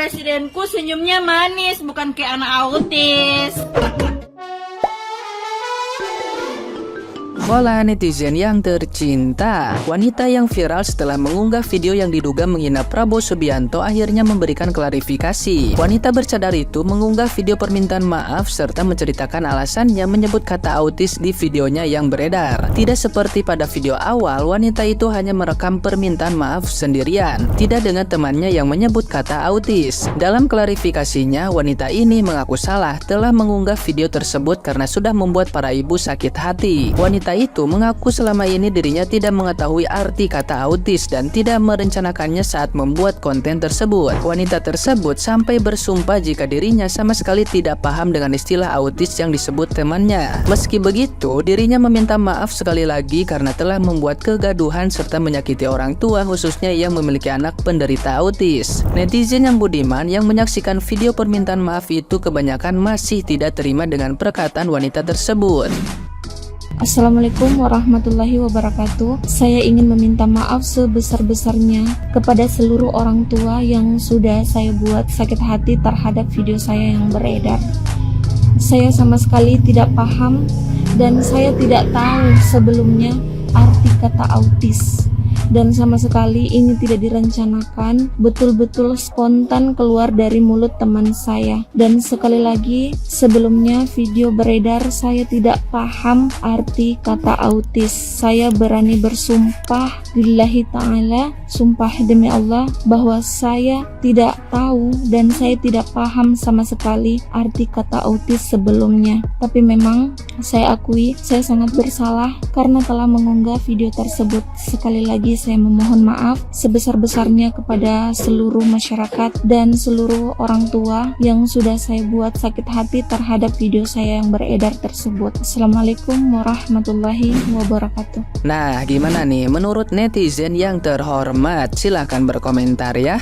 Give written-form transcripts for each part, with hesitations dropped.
presidenku senyumnya manis, bukan kayak anak autis. Hola netizen yang tercinta, wanita yang viral setelah mengunggah video yang diduga menghina Prabowo Subianto akhirnya memberikan klarifikasi. Wanita bercadar itu mengunggah video permintaan maaf serta menceritakan alasannya menyebut kata autis di videonya yang beredar. Tidak seperti pada video awal, wanita itu hanya merekam permintaan maaf sendirian, tidak dengan temannya yang menyebut kata autis. Dalam klarifikasinya, wanita ini mengaku salah telah mengunggah video tersebut karena sudah membuat para ibu sakit hati. Wanita itu mengaku selama ini dirinya tidak mengetahui arti kata autis dan tidak merencanakannya saat membuat konten tersebut. Wanita tersebut sampai bersumpah jika dirinya sama sekali tidak paham dengan istilah autis yang disebut temannya. Meski begitu, dirinya meminta maaf sekali lagi karena telah membuat kegaduhan serta menyakiti orang tua khususnya yang memiliki anak penderita autis. Netizen yang budiman yang menyaksikan video permintaan maaf itu kebanyakan masih tidak terima dengan perkataan wanita tersebut. Assalamualaikum warahmatullahi wabarakatuh. Saya ingin meminta maaf sebesar-besarnya kepada seluruh orang tua yang sudah saya buat sakit hati terhadap video saya yang beredar. Saya sama sekali tidak paham dan saya tidak tahu sebelumnya arti kata autis. Dan sama sekali ini tidak direncanakan, betul-betul spontan keluar dari mulut teman saya. Dan sekali lagi, sebelumnya video beredar saya tidak paham arti kata autis. Saya berani bersumpah lillahi ta'ala, sumpah demi Allah, bahwa saya tidak tahu dan saya tidak paham sama sekali arti kata autis sebelumnya. Tapi memang saya akui saya sangat bersalah karena telah mengunggah video tersebut. Sekali lagi saya memohon maaf sebesar-besarnya kepada seluruh masyarakat dan seluruh orang tua yang sudah saya buat sakit hati terhadap video saya yang beredar tersebut. Assalamualaikum warahmatullahi wabarakatuh. Nah, gimana nih menurut netizen yang terhormat? Silahkan berkomentar ya.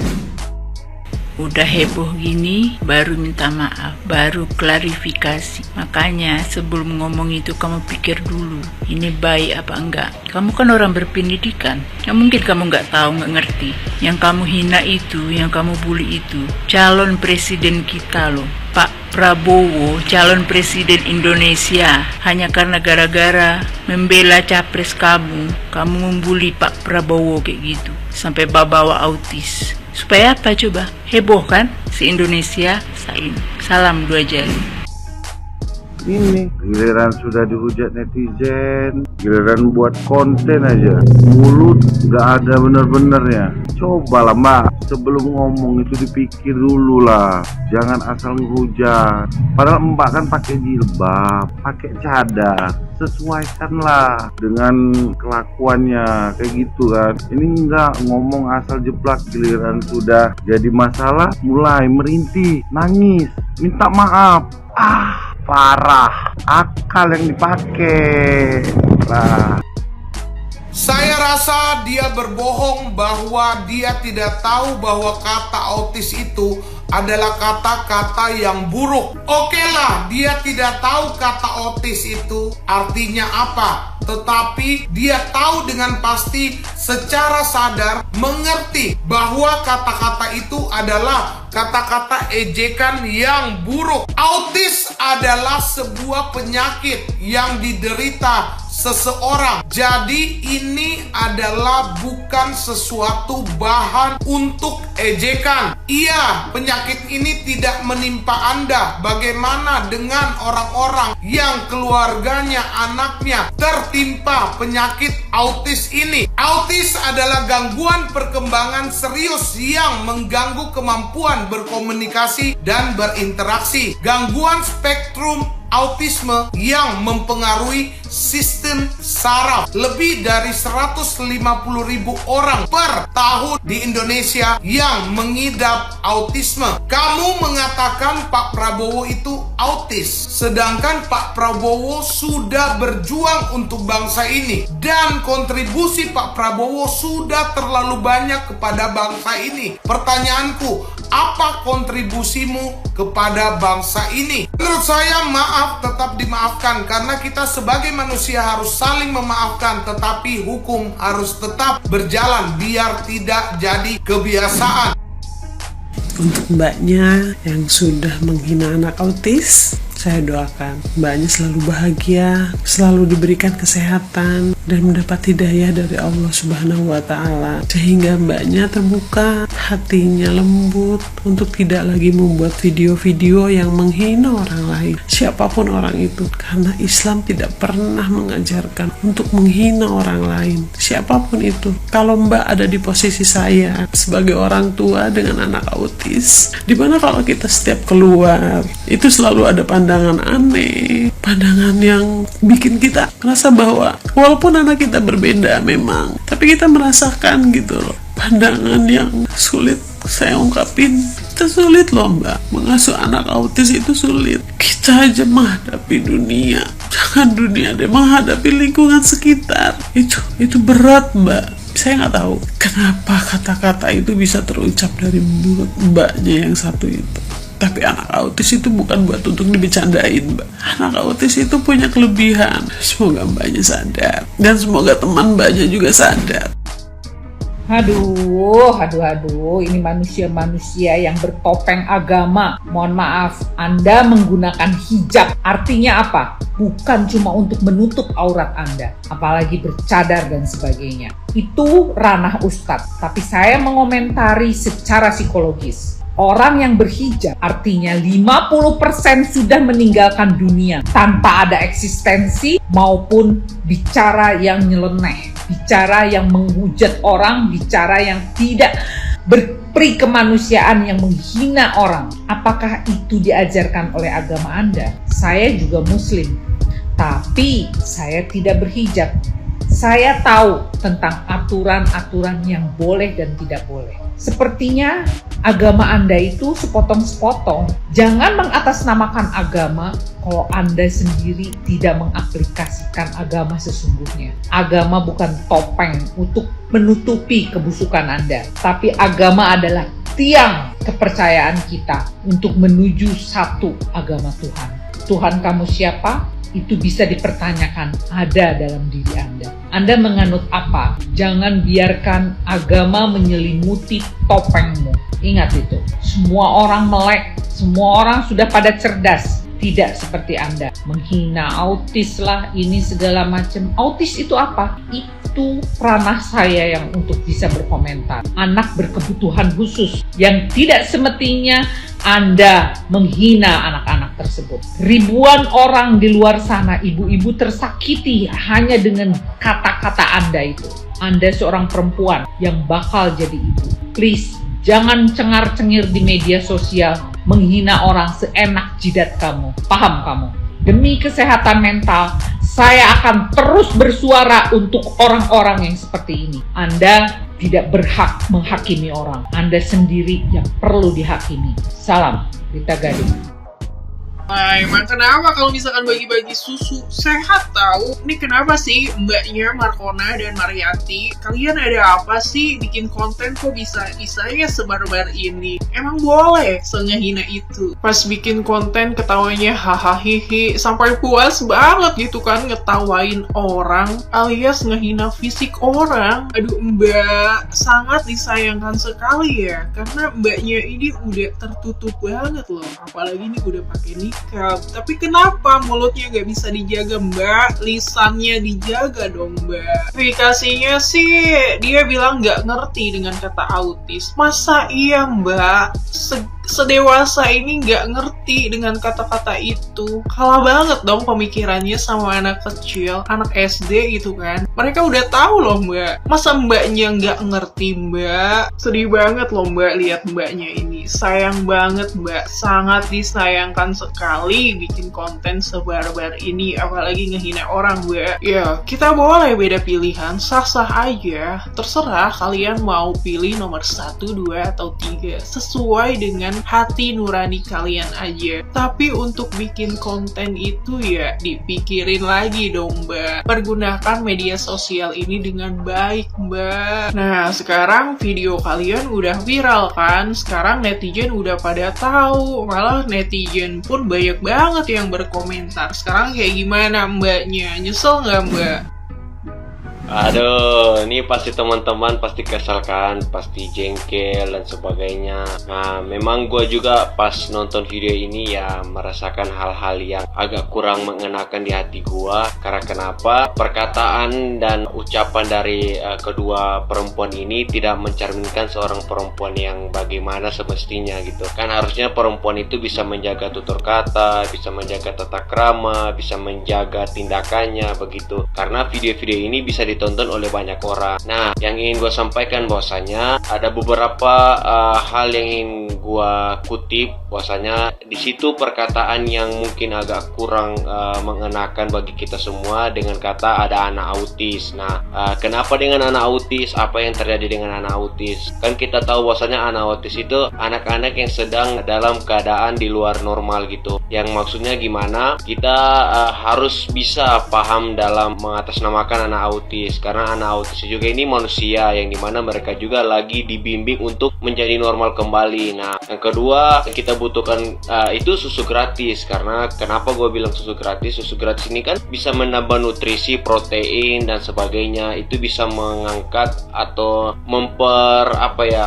Udah heboh gini, baru minta maaf, baru klarifikasi. Makanya sebelum ngomong itu kamu pikir dulu, ini baik apa enggak. Kamu kan orang berpendidikan, ya mungkin kamu nggak tahu, nggak ngerti. Yang kamu hina itu, yang kamu bully itu, calon presiden kita loh, Pak Prabowo, calon presiden Indonesia. Hanya karena gara-gara membela capres kamu membuli Pak Prabowo kayak gitu, sampai bawa autis. Supaya apa coba? Heboh kan? Se-Indonesia, salam 2 jari. Ini giliran sudah dihujat netizen, giliran buat konten aja, mulut gak ada bener-benernya. Cobalah mbak, sebelum ngomong itu dipikir dulu lah, jangan asal ngehujat. Padahal mbak kan pakai jilbab, pakai cadar, sesuaikanlah dengan kelakuannya kayak gitu kan. Ini enggak ngomong asal jeplak, giliran sudah jadi masalah mulai merintih, nangis, minta maaf. Parah, akal yang dipakai lah. Saya rasa dia berbohong bahwa dia tidak tahu bahwa kata autis itu adalah kata-kata yang buruk. Oke lah, dia tidak tahu kata autis itu artinya apa, tetapi dia tahu dengan pasti secara sadar mengerti bahwa kata-kata itu adalah kata-kata ejekan yang buruk. Autis adalah sebuah penyakit yang diderita seseorang. Jadi ini adalah bukan sesuatu bahan untuk ejekan. Iya, penyakit ini tidak menimpa Anda. Bagaimana dengan orang-orang yang keluarganya, anaknya tertimpa penyakit autis ini? Autis adalah gangguan perkembangan serius yang mengganggu kemampuan berkomunikasi dan berinteraksi. Gangguan spektrum autisme yang mempengaruhi sistem saraf. Lebih dari 150.000 orang per tahun di Indonesia yang mengidap autisme. Kamu mengatakan Pak Prabowo itu autis, sedangkan Pak Prabowo sudah berjuang untuk bangsa ini, dan kontribusi Pak Prabowo sudah terlalu banyak kepada bangsa ini. Pertanyaanku, apa kontribusimu kepada bangsa ini? Menurut saya maaf tetap dimaafkan, karena kita sebagai manusia harus saling memaafkan, tetapi hukum harus tetap berjalan biar tidak jadi kebiasaan. Untuk mbaknya yang sudah menghina anak autis, saya doakan mbaknya selalu bahagia, selalu diberikan kesehatan, dan mendapat hidayah dari Allah Subhanahu wa Ta'ala, sehingga mbaknya terbuka, hatinya lembut untuk tidak lagi membuat video-video yang menghina orang lain, siapapun orang itu, karena Islam tidak pernah mengajarkan untuk menghina orang lain, siapapun itu. Kalau mbak ada di posisi saya sebagai orang tua dengan anak autis, dimana kalau kita setiap keluar itu selalu ada pandangan aneh, pandangan yang bikin kita merasa bahwa walaupun anak kita berbeda memang, tapi kita merasakan gitu loh, pandangan yang sulit saya ungkapin. Itu sulit loh mbak, mengasuh anak autis itu sulit. Kita aja menghadapi dunia, jangan dunia deh, menghadapi lingkungan sekitar, itu berat mbak. Saya nggak tahu kenapa kata-kata itu bisa terucap dari mulut mbaknya yang satu itu. Tapi anak autis itu bukan buat untuk dibecandain, mbak. Anak autis itu punya kelebihan. Semoga mbaknya sadar, dan semoga teman mbaknya juga sadar. Aduh, ini manusia-manusia yang bertopeng agama. Mohon maaf, Anda menggunakan hijab. Artinya apa? Bukan cuma untuk menutup aurat Anda, apalagi bercadar dan sebagainya. Itu ranah Ustadz, tapi saya mengomentari secara psikologis. Orang yang berhijab artinya 50% sudah meninggalkan dunia tanpa ada eksistensi maupun bicara yang nyeleneh, bicara yang menghujat orang, bicara yang tidak berperi kemanusiaan, yang menghina orang. Apakah itu diajarkan oleh agama Anda? Saya juga muslim, tapi saya tidak berhijab. Saya tahu tentang aturan-aturan yang boleh dan tidak boleh. Sepertinya agama Anda itu sepotong-sepotong. Jangan mengatasnamakan agama kalau Anda sendiri tidak mengaplikasikan agama sesungguhnya. Agama bukan topeng untuk menutupi kebusukan Anda, tapi agama adalah tiang kepercayaan kita untuk menuju satu agama Tuhan. Tuhan kamu siapa? Itu bisa dipertanyakan, ada dalam diri Anda. Anda menganut apa? Jangan biarkan agama menyelimuti topengmu. Ingat itu. Semua orang melek, semua orang sudah pada cerdas. Tidak seperti Anda. Menghina autis lah, ini segala macam. Autis itu apa? Itu ranah saya yang untuk bisa berkomentar. Anak berkebutuhan khusus yang tidak semestinya Anda menghina anak-anak tersebut. Ribuan orang di luar sana, ibu-ibu tersakiti hanya dengan kata-kata Anda itu. Anda seorang perempuan yang bakal jadi ibu. Please, jangan cengar-cengir di media sosial, menghina orang seenak jidat kamu. Paham kamu? Demi kesehatan mental, saya akan terus bersuara untuk orang-orang yang seperti ini. Anda tidak berhak menghakimi orang. Anda sendiri yang perlu dihakimi. Salam, Rita Gading. Emang kenapa kalau misalkan bagi-bagi susu sehat tahu? Ini kenapa sih mbaknya Markona dan Mariati? Kalian ada apa sih bikin konten kok bisa-bisanya sebar-bar ini? Emang boleh sengehina itu? Pas bikin konten ketawanya hahaha sampai puas banget gitu kan ngetawain orang alias ngehina fisik orang. Aduh mbak, sangat disayangkan sekali ya, karena mbaknya ini udah tertutup banget loh, apalagi ini udah pakai nikah. Tapi kenapa mulutnya gak bisa dijaga mbak? Lisannya dijaga dong mbak. Verifikasinya sih dia bilang gak ngerti dengan kata autis. Masa iya mbak? Sedewasa ini gak ngerti dengan kata-kata itu. Kalah banget dong pemikirannya sama anak kecil, anak SD gitu kan. Mereka udah tahu loh mbak. Masa mbaknya gak ngerti mbak? Sedih banget loh mbak lihat mbaknya ini. Sayang banget mbak, sangat disayangkan sekali bikin konten sebarbar ini, apalagi ngehina orang mbak. Ya kita boleh beda pilihan, sah-sah aja. Terserah kalian mau pilih nomor 1, 2, atau 3 sesuai dengan hati nurani kalian aja. Tapi untuk bikin konten itu ya dipikirin lagi dong mbak. Pergunakan media sosial ini dengan baik mbak. Nah sekarang video kalian udah viral kan, sekarang netizen udah pada tahu, malah netizen pun banyak banget yang berkomentar. Sekarang kayak gimana mbaknya? Nyesel nggak mbak? Aduh, ini pasti teman-teman pasti kesal kan, pasti jengkel dan sebagainya. Nah, memang gue juga pas nonton video ini ya merasakan hal-hal yang agak kurang mengenakan di hati gue. Karena kenapa? Perkataan dan ucapan dari kedua perempuan ini tidak mencerminkan seorang perempuan yang bagaimana semestinya gitu. Kan harusnya perempuan itu bisa menjaga tutur kata, bisa menjaga tata krama, bisa menjaga tindakannya begitu. Karena video-video ini bisa ditonton oleh banyak orang. Nah, yang ingin gue sampaikan bahwasanya ada beberapa hal yang ingin gue kutip, bahwasanya di situ perkataan yang mungkin agak kurang mengenakan bagi kita semua dengan kata ada anak autis. Nah, kenapa dengan anak autis? Apa yang terjadi dengan anak autis? Kan kita tahu bahwasanya anak autis itu anak-anak yang sedang dalam keadaan di luar normal gitu. Yang maksudnya gimana? Kita harus bisa paham dalam mengatasnamakan anak autis, karena anak autis juga ini manusia yang dimana mereka juga lagi dibimbing untuk menjadi normal kembali. Nah, yang kedua kita butuhkan itu susu gratis. Karena kenapa gue bilang susu gratis? Susu gratis ini kan bisa menambah nutrisi, protein dan sebagainya. Itu bisa mengangkat atau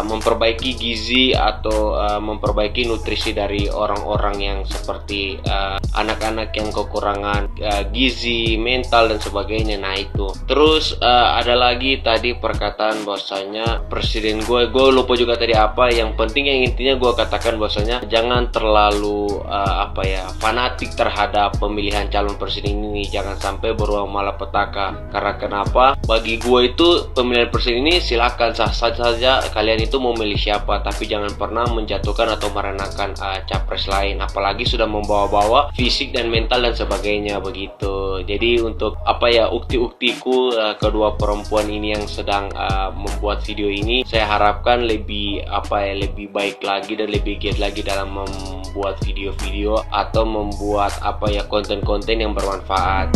memperbaiki gizi atau memperbaiki nutrisi dari orang-orang yang seperti anak-anak yang kekurangan gizi, mental dan sebagainya. Nah itu. Terus ada lagi tadi perkataan bahwasanya presiden gue lupa juga tadi apa. Yang penting yang intinya gue katakan bahwasanya jangan terlalu fanatik terhadap pemilihan calon presiden ini. Jangan sampai beruang malapetaka. Karena kenapa? Bagi gue itu pemilihan presiden ini silakan sah saja kalian itu mau milih siapa, tapi jangan pernah menjatuhkan atau merendahkan capres lain, apalagi sudah membawa-bawa fisik dan mental dan sebagainya begitu. Jadi untuk ukti-uktiku kedua perempuan ini yang sedang membuat video ini, saya harapkan lebih baik lagi dan lebih giat lagi dalam membuat video-video atau membuat konten-konten yang bermanfaat.